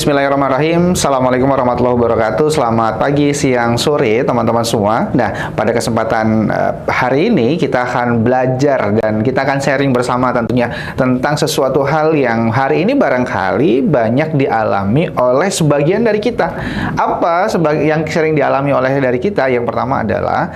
Bismillahirrahmanirrahim. Assalamualaikum warahmatullahi wabarakatuh. Selamat pagi, siang, sore teman-teman semua. Nah, pada kesempatan hari ini kita akan belajar dan kita akan sharing bersama tentunya tentang sesuatu hal yang hari ini barangkali banyak dialami oleh sebagian dari kita. Apa yang sering dialami oleh dari kita? Yang pertama adalah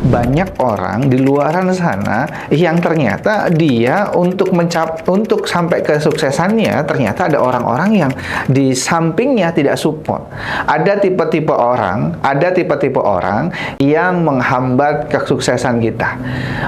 banyak orang di luaran sana yang ternyata dia untuk sampai kesuksesannya ternyata ada orang-orang yang di sampingnya tidak support. Ada tipe-tipe orang yang menghambat kesuksesan kita.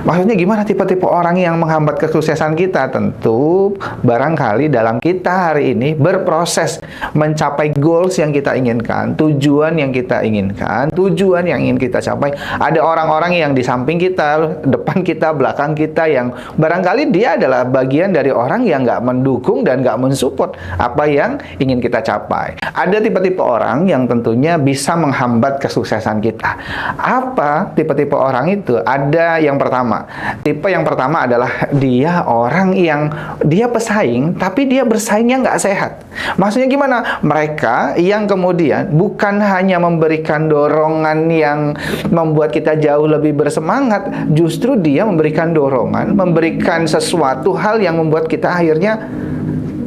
Maksudnya gimana tipe-tipe orang yang menghambat kesuksesan kita? Tentu barangkali dalam kita hari ini berproses mencapai goals yang kita inginkan, tujuan yang kita inginkan, tujuan yang ingin kita capai. Ada orang-orang yang di samping kita, depan kita, belakang kita yang barangkali dia adalah bagian dari orang yang nggak mendukung dan nggak mensupport apa yang ingin kita capai. Ada tipe-tipe orang yang tentunya bisa menghambat kesuksesan kita. Apa tipe-tipe orang itu? Ada yang pertama. Tipe yang pertama adalah dia orang yang dia pesaing, tapi dia bersaingnya nggak sehat. Maksudnya gimana? Mereka yang kemudian bukan hanya memberikan dorongan yang membuat kita jauh lebih bersemangat, justru dia memberikan dorongan, memberikan sesuatu hal yang membuat kita akhirnya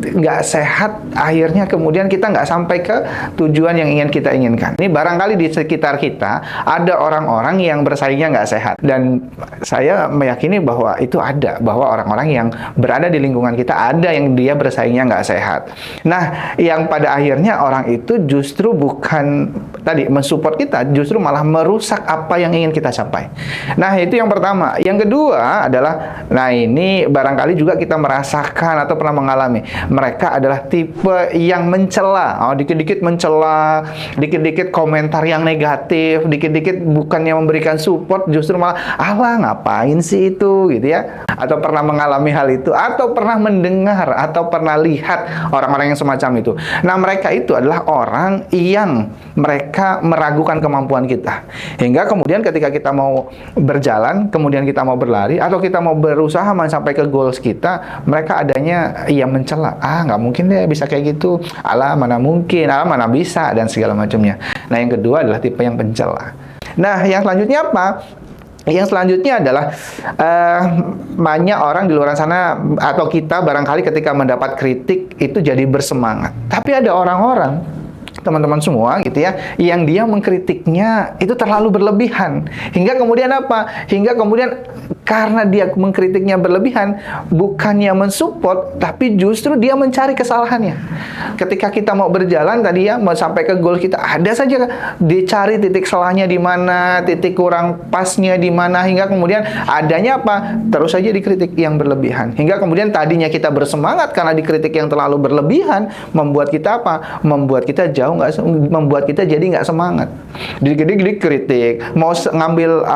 nggak sehat, akhirnya kemudian kita nggak sampai ke tujuan yang ingin kita inginkan. Ini barangkali di sekitar kita ada orang-orang yang bersaingnya nggak sehat, dan saya meyakini bahwa itu ada, bahwa orang-orang yang berada di lingkungan kita ada yang dia bersaingnya nggak sehat. Nah, yang pada akhirnya orang itu justru bukan tadi mensupport kita, justru malah merusak apa yang ingin kita capai. Nah, itu yang pertama. Yang kedua adalah, nah ini barangkali juga kita merasakan atau pernah mengalami. Mereka adalah tipe yang mencela, dikit-dikit mencela, dikit-dikit komentar yang negatif, dikit-dikit bukannya memberikan support, justru malah, alah ngapain sih itu, gitu ya. Atau pernah mengalami hal itu, atau pernah mendengar, atau pernah lihat orang-orang yang semacam itu. Nah, mereka itu adalah orang yang mereka meragukan kemampuan kita. Hingga kemudian ketika kita mau berjalan, kemudian kita mau berlari, atau kita mau berusaha mencapai ke goals kita, mereka adanya yang mencela. Nggak mungkin deh bisa kayak gitu. Alah, mana mungkin, alah, mana bisa, dan segala macamnya. Nah, yang kedua adalah tipe yang pencela. Nah, yang selanjutnya apa? Yang selanjutnya adalah banyak orang di luar sana atau kita barangkali ketika mendapat kritik itu jadi bersemangat. Tapi ada orang-orang, teman-teman semua gitu ya, yang dia mengkritiknya itu terlalu berlebihan. Hingga kemudian apa? Hingga kemudian karena dia mengkritiknya berlebihan, bukannya mensupport, tapi justru dia mencari kesalahannya. Ketika kita mau berjalan tadi ya, mau sampai ke goal kita, ada saja dicari titik salahnya di mana, titik kurang pasnya di mana, hingga kemudian adanya apa? Terus saja dikritik yang berlebihan. Hingga kemudian tadinya kita bersemangat karena dikritik yang terlalu berlebihan, membuat kita apa? Membuat kita jauh membuat kita jadi nggak semangat. Dikit-dikit kritik, mau ngambil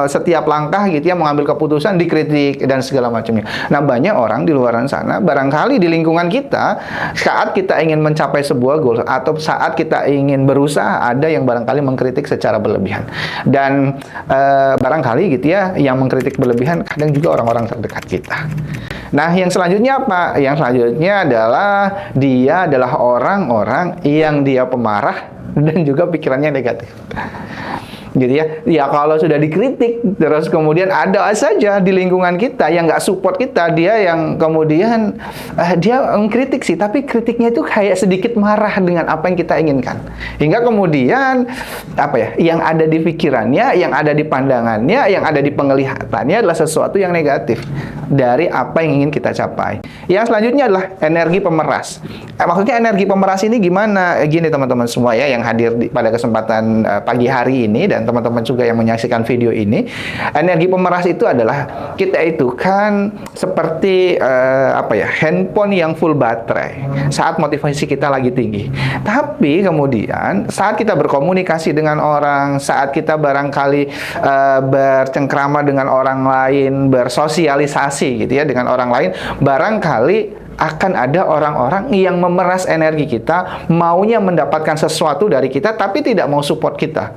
setiap langkah gitu ya, mengambil keputusan dikritik dan segala macamnya. Nah, banyak orang di luar sana, barangkali di lingkungan kita, saat kita ingin mencapai sebuah goal atau saat kita ingin berusaha, ada yang barangkali mengkritik secara berlebihan. Dan barangkali gitu ya, yang mengkritik berlebihan kadang juga orang-orang terdekat kita. Nah, yang selanjutnya apa? Yang selanjutnya adalah dia adalah orang-orang yang dia pemarah dan juga pikirannya negatif. Gitu ya. Ya, kalau sudah dikritik, terus kemudian ada saja di lingkungan kita yang nggak support kita, dia yang kemudian dia mengkritik sih, tapi kritiknya itu kayak sedikit marah dengan apa yang kita inginkan. Hingga kemudian apa ya, yang ada di pikirannya, yang ada di pandangannya, yang ada di penglihatannya adalah sesuatu yang negatif dari apa yang ingin kita capai. Yang selanjutnya adalah energi pemeras. Maksudnya energi pemeras ini gimana? Gini teman-teman semua ya, yang hadir pada kesempatan pagi hari ini, dan teman-teman juga yang menyaksikan video ini. Energi pemeras itu adalah kita itu kan seperti handphone yang full baterai saat motivasi kita lagi tinggi. Tapi kemudian saat kita berkomunikasi dengan orang, saat kita barangkali bercengkrama dengan orang lain, bersosialisasi gitu ya dengan orang lain, barangkali akan ada orang-orang yang memeras energi kita, maunya mendapatkan sesuatu dari kita, tapi tidak mau support kita.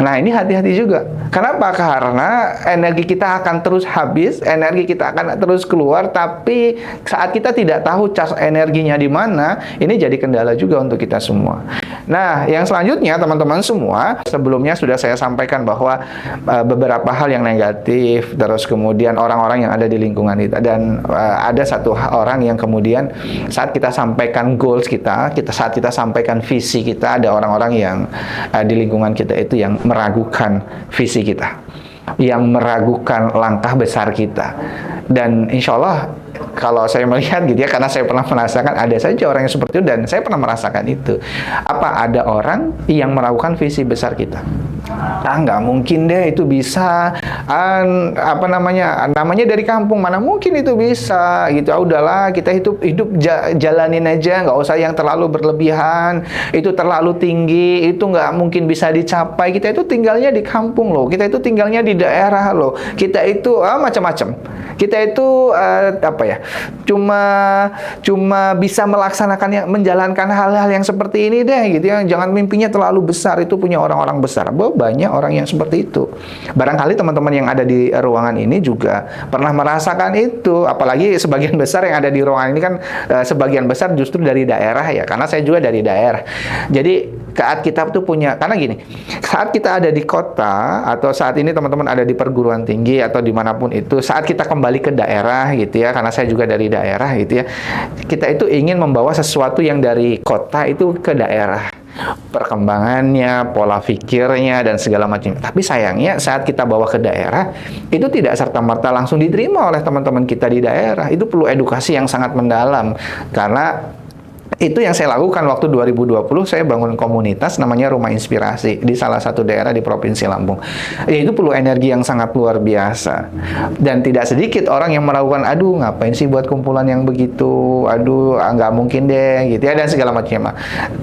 Nah, ini hati-hati juga. Kenapa? Karena energi kita akan terus habis, energi kita akan terus keluar, tapi saat kita tidak tahu cas energinya di mana, ini jadi kendala juga untuk kita semua. Nah, yang selanjutnya teman-teman semua, sebelumnya sudah saya sampaikan bahwa beberapa hal yang negatif, terus kemudian orang-orang yang ada di lingkungan kita, dan ada satu orang yang kemudian saat kita sampaikan goals kita, saat kita sampaikan visi kita, ada orang-orang yang di lingkungan kita itu yang meragukan visi kita, yang meragukan langkah besar kita. Dan insya Allah kalau saya melihat gitu ya, karena saya pernah merasakan, ada saja orang yang seperti itu, dan saya pernah merasakan itu. Apa ada orang yang meragukan visi besar kita? Nggak mungkin deh itu bisa. Namanya dari kampung, mana mungkin itu bisa gitu. Udahlah, kita hidup jalanin aja, nggak usah yang terlalu berlebihan. Itu terlalu tinggi, itu nggak mungkin bisa dicapai. Kita itu tinggalnya di kampung loh, kita itu tinggalnya di daerah loh, kita itu macam-macam. Kita itu cuma bisa menjalankan hal-hal yang seperti ini deh gitu ya. Jangan mimpinya terlalu besar, itu punya orang-orang besar. Banyak orang yang seperti itu. Barangkali teman-teman yang ada di ruangan ini juga pernah merasakan itu. Apalagi sebagian besar yang ada di ruangan ini kan sebagian besar justru dari daerah ya. Karena saya juga dari daerah. Jadi saat kita tuh karena gini, saat kita ada di kota atau saat ini teman-teman ada di perguruan tinggi atau dimanapun itu, saat kita kembali ke daerah gitu ya, karena saya juga dari daerah gitu ya, kita itu ingin membawa sesuatu yang dari kota itu ke daerah, perkembangannya, pola pikirnya, dan segala macam. Tapi sayangnya saat kita bawa ke daerah, itu tidak serta-merta langsung diterima oleh teman-teman kita di daerah. Itu perlu edukasi yang sangat mendalam, karena itu yang saya lakukan waktu 2020, saya bangun komunitas namanya Rumah Inspirasi di salah satu daerah di Provinsi Lampung. Itu perlu energi yang sangat luar biasa. Dan tidak sedikit orang yang meragukan, aduh ngapain sih buat kumpulan yang begitu, aduh nggak mungkin deh gitu ya, dan segala macam.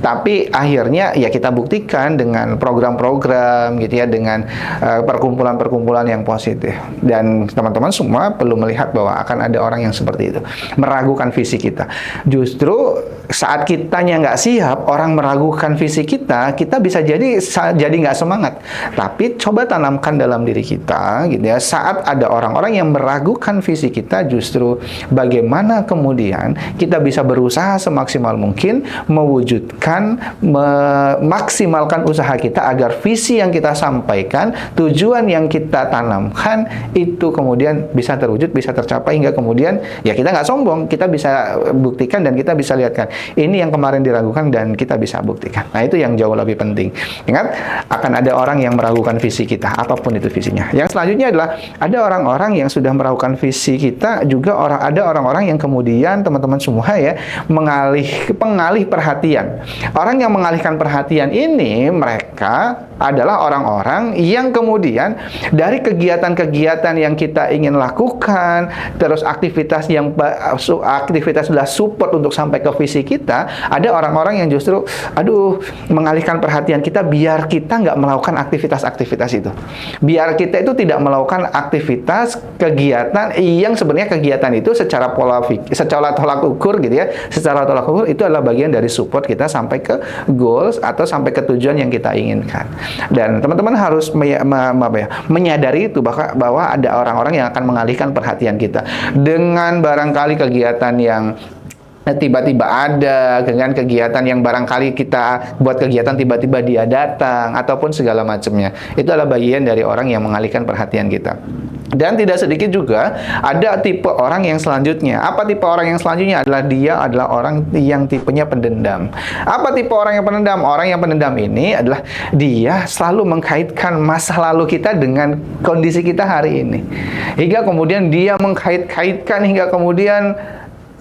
Tapi akhirnya ya kita buktikan dengan program-program gitu ya, dengan perkumpulan-perkumpulan yang positif. Dan teman-teman semua perlu melihat bahwa akan ada orang yang seperti itu, meragukan visi kita. Justru saat kitanya nggak siap, orang meragukan visi kita, kita bisa jadi nggak semangat. Tapi coba tanamkan dalam diri kita, gitu ya. Saat ada orang-orang yang meragukan visi kita, justru bagaimana kemudian kita bisa berusaha semaksimal mungkin mewujudkan, memaksimalkan usaha kita agar visi yang kita sampaikan, tujuan yang kita tanamkan itu kemudian bisa terwujud, bisa tercapai, hingga kemudian ya kita nggak sombong, kita bisa buktikan dan kita bisa lihatkan. Ini yang kemarin diragukan dan kita bisa buktikan. Nah, itu yang jauh lebih penting. Ingat, akan ada orang yang meragukan visi kita, apapun itu visinya. Yang selanjutnya adalah ada orang-orang yang sudah meragukan visi kita, juga ada orang-orang yang kemudian teman-teman semua ya, pengalih perhatian. Orang yang mengalihkan perhatian ini, mereka adalah orang-orang yang kemudian dari kegiatan-kegiatan yang kita ingin lakukan, terus aktivitas sudah support untuk sampai ke visi kita, ada orang-orang yang justru mengalihkan perhatian kita biar kita nggak melakukan aktivitas-aktivitas itu, biar kita itu tidak melakukan aktivitas kegiatan yang sebenarnya kegiatan itu secara tolak ukur gitu ya, secara tolak ukur itu adalah bagian dari support kita sampai ke goals atau sampai ke tujuan yang kita inginkan. Dan teman-teman harus menyadari itu bahwa ada orang-orang yang akan mengalihkan perhatian kita dengan barangkali kegiatan yang tiba-tiba ada, dengan kegiatan yang barangkali kita buat kegiatan tiba-tiba dia datang, ataupun segala macamnya. Itu adalah bagian dari orang yang mengalihkan perhatian kita. Dan tidak sedikit juga ada tipe orang yang selanjutnya. Apa tipe orang yang selanjutnya? Dia adalah orang yang tipenya pendendam. Apa tipe orang yang pendendam? Orang yang pendendam ini adalah dia selalu mengkaitkan masa lalu kita dengan kondisi kita hari ini. Hingga kemudian dia mengkait-kaitkan, hingga kemudian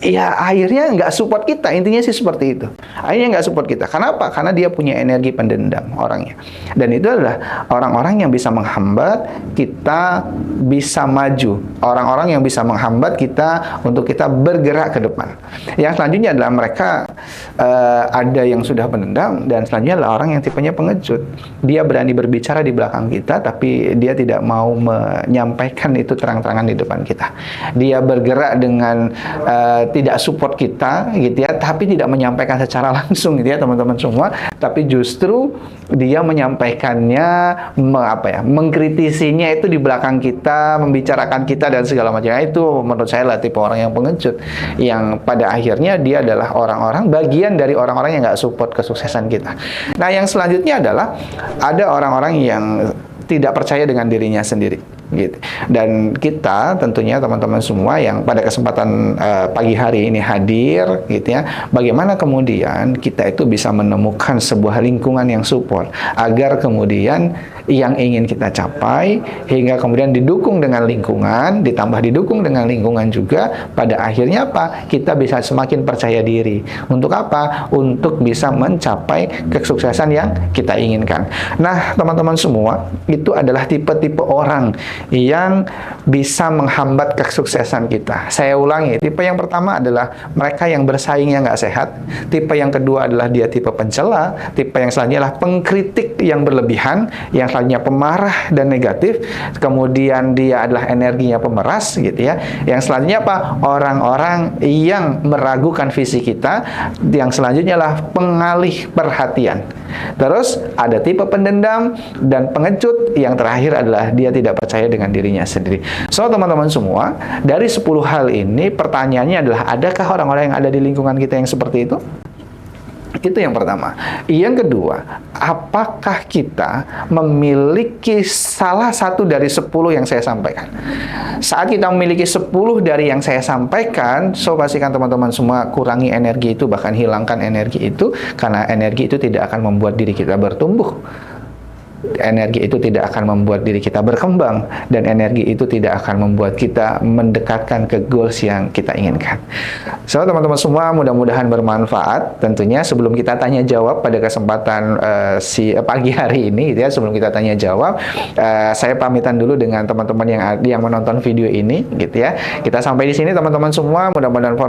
ya akhirnya nggak support kita. Intinya sih seperti itu. Akhirnya nggak support kita. Kenapa? Karena dia punya energi pendendam orangnya. Dan itu adalah orang-orang yang bisa menghambat kita bisa maju. Orang-orang yang bisa menghambat kita untuk kita bergerak ke depan. Yang selanjutnya adalah mereka ada yang sudah pendendam, dan selanjutnya adalah orang yang tipenya pengecut. Dia berani berbicara di belakang kita, tapi dia tidak mau menyampaikan itu terang-terangan di depan kita. Dia bergerak dengan tidak support kita, gitu ya, tapi tidak menyampaikan secara langsung, gitu ya teman-teman semua. Tapi justru dia menyampaikannya, mengkritisinya itu di belakang kita, membicarakan kita dan segala macam. Itu menurut saya lah tipe orang yang pengecut, yang pada akhirnya dia adalah orang-orang bagian dari orang-orang yang nggak support kesuksesan kita. Nah, yang selanjutnya adalah ada orang-orang yang tidak percaya dengan dirinya sendiri, gitu. Dan kita tentunya teman-teman semua yang pada kesempatan pagi hari ini hadir, gitu ya, bagaimana kemudian kita itu bisa menemukan sebuah lingkungan yang support agar kemudian yang ingin kita capai, hingga kemudian didukung dengan lingkungan, ditambah didukung dengan lingkungan juga, pada akhirnya apa? Kita bisa semakin percaya diri. Untuk apa? Untuk bisa mencapai kesuksesan yang kita inginkan. Nah, teman-teman semua, itu adalah tipe-tipe orang yang bisa menghambat kesuksesan kita. Saya ulangi, tipe yang pertama adalah mereka yang bersaingnya nggak sehat. Tipe yang kedua adalah dia tipe pencela. Tipe yang selanjutnya adalah pengkritik yang berlebihan. Yang selanjutnya pemarah dan negatif. Kemudian dia adalah energinya pemeras, gitu ya. Yang selanjutnya apa? Orang-orang yang meragukan visi kita. Yang selanjutnya adalah pengalih perhatian. Terus ada tipe pendendam dan pengecut. Yang terakhir adalah dia tidak percaya dengan dirinya sendiri. So, teman-teman semua, dari 10 hal ini pertanyaannya adalah, adakah orang-orang yang ada di lingkungan kita yang seperti itu? Itu yang pertama. Yang kedua, apakah kita memiliki salah satu dari 10 yang saya sampaikan? Saat kita memiliki 10 dari yang saya sampaikan, so pastikan teman-teman semua kurangi energi itu, bahkan hilangkan energi itu, karena energi itu tidak akan membuat diri kita bertumbuh. Energi itu tidak akan membuat diri kita berkembang, dan energi itu tidak akan membuat kita mendekatkan ke goals yang kita inginkan. So, teman-teman semua, mudah-mudahan bermanfaat. Tentunya sebelum kita tanya jawab pada kesempatan pagi hari ini, gitu ya, sebelum kita tanya jawab, saya pamitan dulu dengan teman-teman yang menonton video ini, gitu ya. Kita sampai di sini, teman-teman semua, mudah-mudahan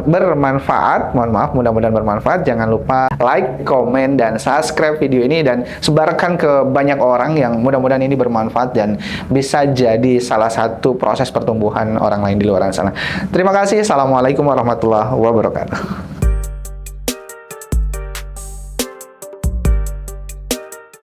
bermanfaat. Mohon maaf, mudah-mudahan bermanfaat. Jangan lupa like, komen, dan subscribe video ini, dan sebarkan ke banyak orang yang mudah-mudahan ini bermanfaat dan bisa jadi salah satu proses pertumbuhan orang lain di luar sana. Terima kasih. Assalamualaikum warahmatullahi wabarakatuh.